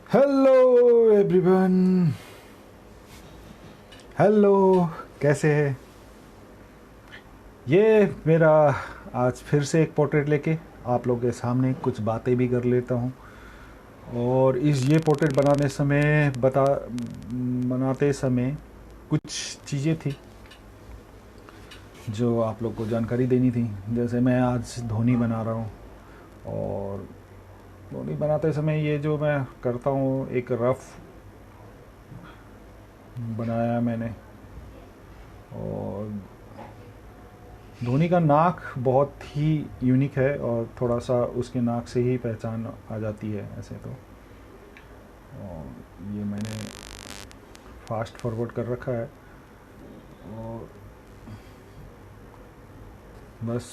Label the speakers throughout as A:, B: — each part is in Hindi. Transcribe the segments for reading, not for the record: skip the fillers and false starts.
A: Hello everyone. हेलो, कैसे है? ये मेरा आज फिर से एक पोर्ट्रेट लेके आप लोगों के सामने कुछ बातें भी कर लेता हूँ। और ये पोर्ट्रेट बनाते समय कुछ चीज़ें थी जो आप लोग को जानकारी देनी थी। जैसे मैं आज धोनी बना रहा हूँ, और धोनी बनाते समय ये जो मैं करता हूँ, एक रफ बनाया मैंने। और धोनी का नाक बहुत ही यूनिक है, और थोड़ा सा उसके नाक से ही पहचान आ जाती है ऐसे तो। और ये मैंने फास्ट फॉरवर्ड कर रखा है, और बस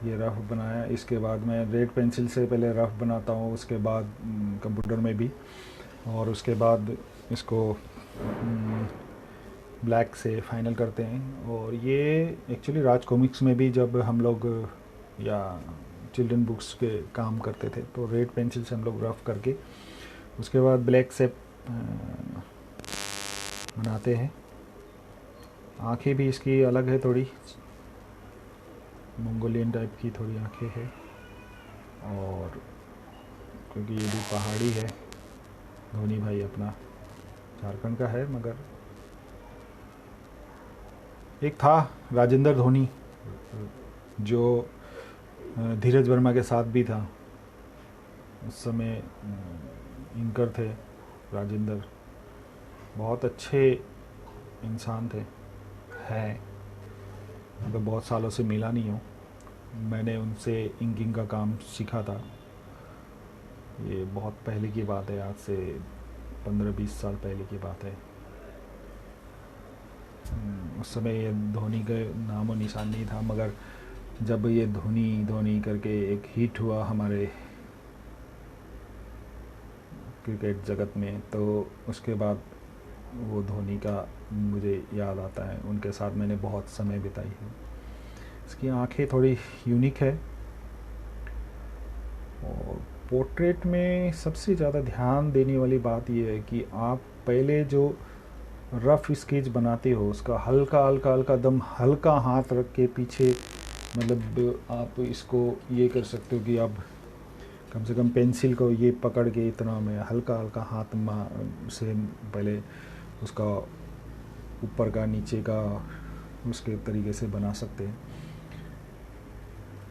A: ये रफ बनाया। इसके बाद मैं रेड पेंसिल से पहले रफ बनाता हूँ, उसके बाद कंप्यूटर में भी, और उसके बाद इसको ब्लैक से फाइनल करते हैं। और ये एक्चुअली राज कॉमिक्स में भी जब हम लोग या चिल्ड्रन बुक्स के काम करते थे तो रेड पेंसिल से हम लोग रफ करके उसके बाद ब्लैक से बनाते हैं। आंखें भी इसकी अलग है, थोड़ी मंगोलियन टाइप की थोड़ी आंखें हैं। और क्योंकि ये भी पहाड़ी है, धोनी भाई अपना झारखंड का है, मगर एक था राजेंद्र धोनी जो धीरज वर्मा के साथ भी था। उस समय एंकर थे राजेंद्र, बहुत अच्छे इंसान थे। हैं, मतलब बहुत सालों से मिला नहीं हूँ। मैंने उनसे इंकिंग का काम सीखा था। ये बहुत पहले की बात है, आज से 15-20 साल पहले की बात है। उस समय ये धोनी का नामो निशान नहीं था, मगर जब ये धोनी धोनी करके एक हिट हुआ हमारे क्रिकेट जगत में, तो उसके बाद वो धोनी का मुझे याद आता है। उनके साथ मैंने बहुत समय बिताई है। इसकी आंखें थोड़ी यूनिक है। और पोर्ट्रेट में सबसे ज़्यादा ध्यान देने वाली बात यह है कि आप पहले जो रफ़ स्केच बनाते हो उसका हल्का हल्का हल्का दम हल्का हाथ रख के पीछे, मतलब आप इसको ये कर सकते हो कि आप कम से कम पेंसिल को ये पकड़ के इतना में हल्का हल्का हाथ से पहले उसका ऊपर का नीचे का उसके तरीके से बना सकते हैं।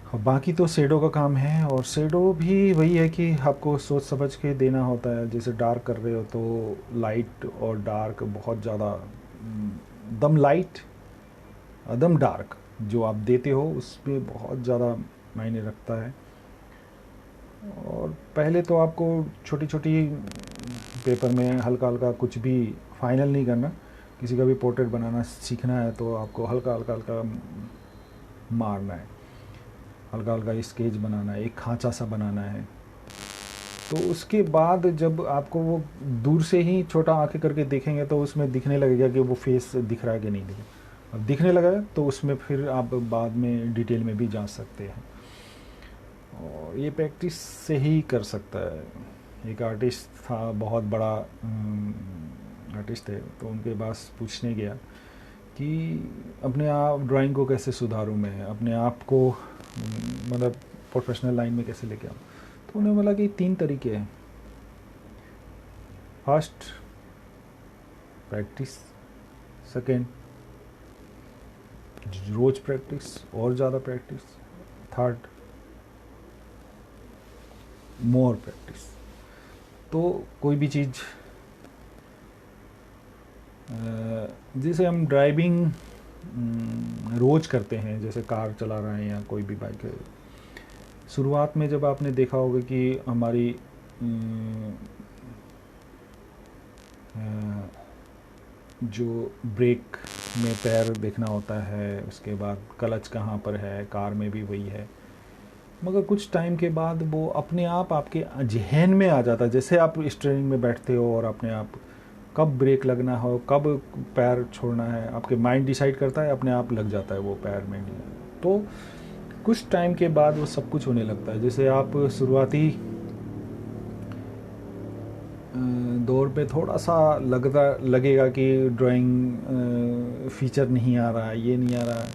A: और बाकी तो शेडो का काम है, और शेडो भी वही है कि आपको सोच समझ के देना होता है। जैसे डार्क कर रहे हो तो लाइट और डार्क बहुत ज़्यादा, दम लाइट दम डार्क जो आप देते हो उसमें बहुत ज़्यादा मायने रखता है। और पहले तो आपको छोटी छोटी पेपर में हल्का हल्का, कुछ भी फाइनल नहीं करना। किसी का भी पोर्ट्रेट बनाना सीखना है तो आपको हल्का हल्का हल्का मारना है, हल्का हल्का स्केच बनाना है, एक खांचा सा बनाना है। तो उसके बाद जब आपको वो दूर से ही छोटा आंखें करके देखेंगे तो उसमें दिखने लगेगा कि वो फेस दिख रहा है कि नहीं दिख रहा। अब दिखने लगा तो उसमें फिर आप बाद में डिटेल में भी जा सकते हैं। और ये प्रैक्टिस से ही कर सकता है। एक आर्टिस्ट था, बहुत बड़ा आर्टिस्ट है, तो उनके पास पूछने गया कि अपने आप ड्राइंग को कैसे सुधारूं, मैं अपने आप को मतलब प्रोफेशनल लाइन में कैसे लेके आऊँ। तो उन्हें बोला कि 3 तरीके हैं। फर्स्ट प्रैक्टिस, सेकेंड रोज प्रैक्टिस और ज़्यादा प्रैक्टिस, थर्ड मोर प्रैक्टिस। तो कोई भी चीज़ जिसे हम ड्राइविंग रोज़ करते हैं, जैसे कार चला रहे हैं या कोई भी बाइक है, शुरुआत में जब आपने देखा होगा कि हमारी जो ब्रेक में पैर देखना होता है, उसके बाद क्लच कहाँ पर है, कार में भी वही है। मगर कुछ टाइम के बाद वो अपने आप आपके जहन में आ जाता है। जैसे आप स्टीयरिंग में बैठते हो और अपने आप कब ब्रेक लगना हो, कब पैर छोड़ना है, आपके माइंड डिसाइड करता है, अपने आप लग जाता है वो पैर में। तो कुछ टाइम के बाद वो सब कुछ होने लगता है। जैसे आप शुरुआती दौर पे थोड़ा सा लगेगा कि ड्राइंग फीचर नहीं आ रहा है, ये नहीं आ रहा है,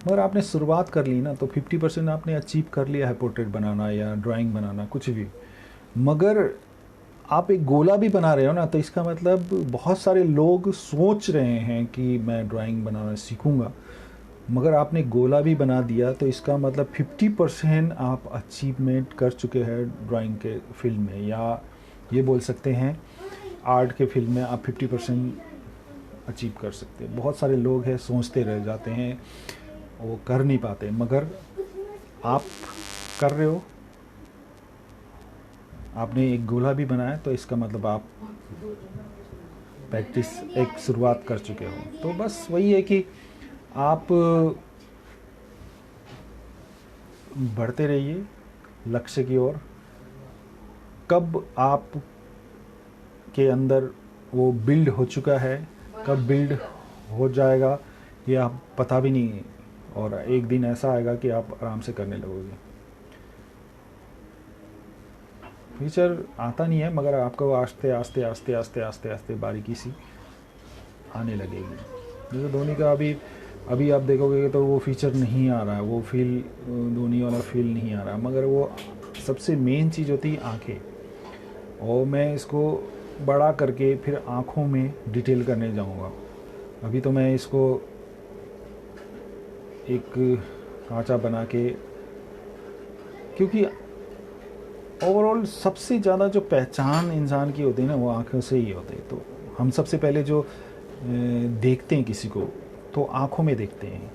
A: मगर आपने शुरुआत कर ली ना, तो 50% आपने अचीव कर लिया है, पोर्ट्रेट बनाना या ड्राइंग बनाना कुछ भी। मगर आप एक गोला भी बना रहे हो ना, तो इसका मतलब बहुत सारे लोग सोच रहे हैं कि मैं ड्राइंग बनाना सीखूंगा, मगर आपने गोला भी बना दिया, तो इसका मतलब 50% आप अचीवमेंट कर चुके हैं ड्राइंग के फील्ड में, या ये बोल सकते हैं आर्ट के फील्ड में आप 50% अचीव कर सकते हैं। बहुत सारे लोग हैं सोचते रह जाते हैं, वो कर नहीं पाते, मगर आप कर रहे हो। आपने एक गोला भी बनाया, तो इसका मतलब आप प्रैक्टिस एक शुरुआत कर चुके हो। तो बस वही है कि आप बढ़ते रहिए लक्ष्य की ओर। कब आप के अंदर वो बिल्ड हो चुका है, कब बिल्ड हो जाएगा, ये आप पता भी नहीं है, और एक दिन ऐसा आएगा कि आप आराम से करने लगोगे। फीचर आता नहीं है, मगर आपको आस्ते आस्ते आस्ते आस्ते आस्ते आस्ते बारीकी सी आने लगेगी। जैसे धोनी का अभी आप देखोगे तो वो फीचर नहीं आ रहा है, वो फील धोनी वाला फील नहीं आ रहा, मगर वो सबसे मेन चीज़ होती है आँखें, और मैं इसको बड़ा करके फिर आँखों में डिटेल करने जाऊँगा। अभी तो मैं इसको एक खाँचा बना के, क्योंकि ओवरऑल सबसे ज़्यादा जो पहचान इंसान की होती है ना, वो आँखों से ही होती है। तो हम सबसे पहले जो देखते हैं किसी को, तो आँखों में देखते हैं,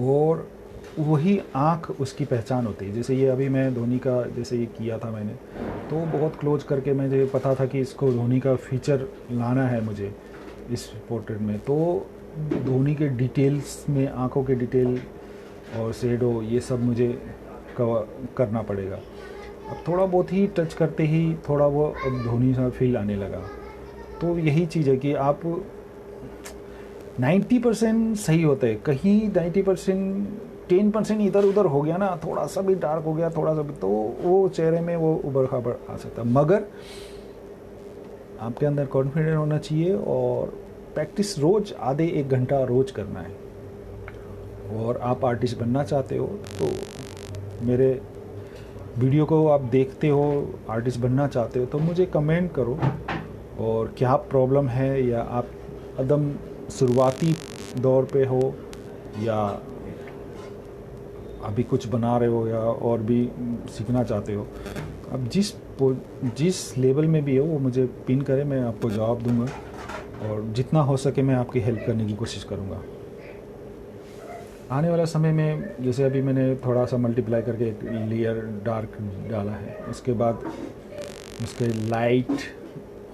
A: और वही आँख उसकी पहचान होती है। जैसे ये अभी मैं धोनी का जैसे ये किया था मैंने, तो बहुत क्लोज करके मुझे पता था कि इसको धोनी का फीचर लाना है मुझे इस पोर्ट्रेट में, तो धोनी के डिटेल्स में आँखों के डिटेल और शेडो ये सब मुझे करना पड़ेगा। अब थोड़ा बहुत ही टच करते ही थोड़ा वो अब धोनी सा फील आने लगा। तो यही चीज़ है कि आप 90% सही होते हैं, कहीं 90% 10% इधर उधर हो गया ना, थोड़ा सा भी डार्क हो गया, थोड़ा सा भी, तो वो चेहरे में वो उबड़ खाबड़ आ सकता है। मगर आपके अंदर कॉन्फिडेंस होना चाहिए, और प्रैक्टिस रोज़ आधे 1 घंटा रोज़ करना है। और आप आर्टिस्ट बनना चाहते हो तो मेरे वीडियो को आप देखते हो, आर्टिस्ट बनना चाहते हो, तो मुझे कमेंट करो, और क्या प्रॉब्लम है, या आप एकदम शुरुआती दौर पे हो, या अभी कुछ बना रहे हो, या और भी सीखना चाहते हो। अब जिस लेवल में भी हो वो मुझे पिन करें, मैं आपको जवाब दूंगा, और जितना हो सके मैं आपकी हेल्प करने की कोशिश करूंगा। आने वाला समय में जैसे अभी मैंने थोड़ा सा मल्टीप्लाई करके एक लेयर डार्क डाला है, उसके बाद उसके लाइट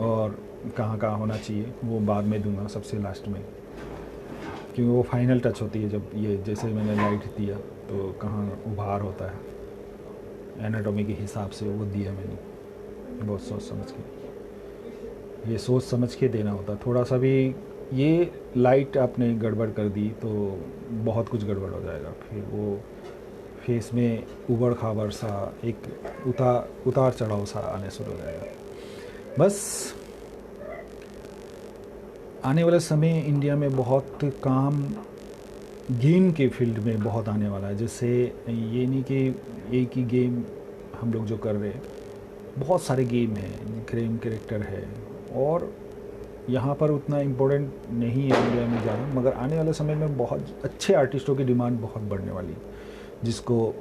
A: और कहाँ कहाँ होना चाहिए वो बाद में दूंगा, सबसे लास्ट में, क्योंकि वो फाइनल टच होती है। जब ये जैसे मैंने लाइट दिया तो कहाँ उभार होता है, एनाटॉमी के हिसाब से वो दिया मैंने, बहुत सोच समझ के, ये सोच समझ के देना होता। थोड़ा सा भी ये लाइट आपने गड़बड़ कर दी तो बहुत कुछ गड़बड़ हो जाएगा, फिर वो फेस में उबड़ खाबड़ सा एक उतार चढ़ाव सा आने शुरू हो जाएगा। बस आने वाले समय इंडिया में बहुत काम गेम के फील्ड में बहुत आने वाला है। जैसे ये नहीं कि एक ही गेम हम लोग जो कर रहे हैं, बहुत सारे गेम हैं, गेम कैरेक्टर है, और यहाँ पर उतना इम्पोर्टेंट नहीं है इंडिया में ज़्यादा, मगर आने वाले समय में बहुत अच्छे आर्टिस्टों की डिमांड बहुत बढ़ने वाली है, जिसको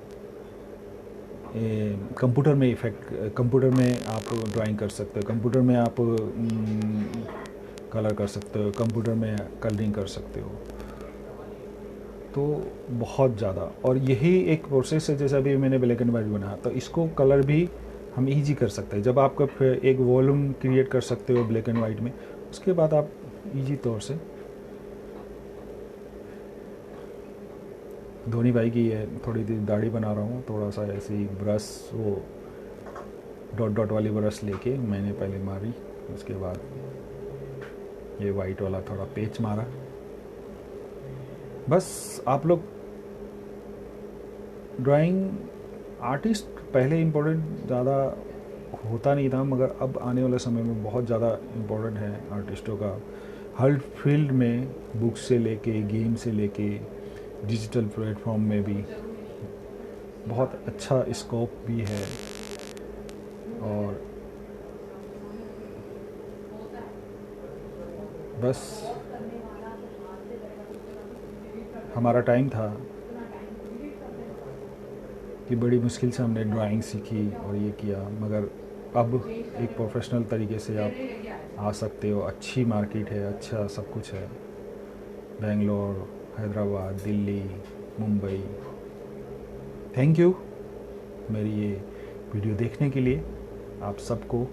A: कंप्यूटर में कंप्यूटर में आप ड्राइंग कर सकते हो, कंप्यूटर में आप कलर कर सकते हो, कंप्यूटर में कलरिंग कर सकते हो, तो बहुत ज़्यादा। और यही एक प्रोसेस है, जैसे अभी मैंने ब्लैक एंड वाइट बनाया, तो इसको कलर भी हम इजी कर सकते हैं। जब आपका एक वॉल्यूम क्रिएट कर सकते हो ब्लैक एंड वाइट में, उसके बाद आप इजी तौर से धोनी भाई की है थोड़ी सी दाढ़ी बना रहा हूँ, थोड़ा सा ऐसे ही ब्रश, वो डॉट डॉट वाली ब्रश लेके मैंने पहले मारी, उसके बाद ये वाइट वाला थोड़ा पेच मारा। बस आप लोग ड्राइंग आर्टिस्ट पहले इम्पोर्टेंट ज़्यादा होता नहीं था, मगर अब आने वाले समय में बहुत ज़्यादा इम्पोर्टेंट है आर्टिस्टों का। हर फील्ड में, बुक से लेके, गेम से लेके, डिजिटल प्लेटफॉर्म में भी बहुत अच्छा स्कोप भी है। और बस हमारा टाइम था कि बड़ी मुश्किल से हमने ड्राइंग सीखी और ये किया, मगर अब एक प्रोफेशनल तरीके से आप आ सकते हो। अच्छी मार्केट है, अच्छा सब कुछ है। बेंगलोर, हैदराबाद, दिल्ली, मुंबई। थैंक यू मेरी ये वीडियो देखने के लिए। आप सबको